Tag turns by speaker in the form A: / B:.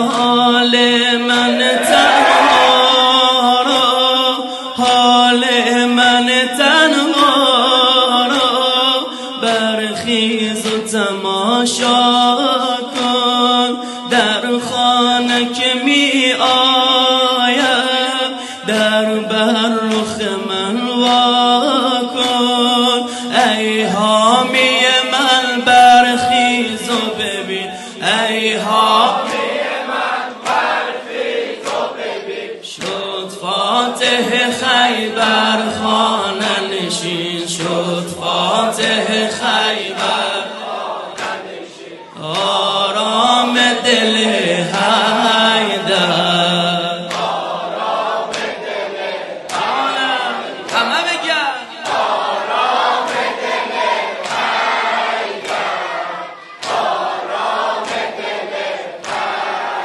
A: حال من تنها را، حال من تنها را برخیز و تماشا کن. در خانه که می آید در بر رخ من وا کن. ای حامی من برخیز و ببین، ای حامی شد فاتح خیبر خان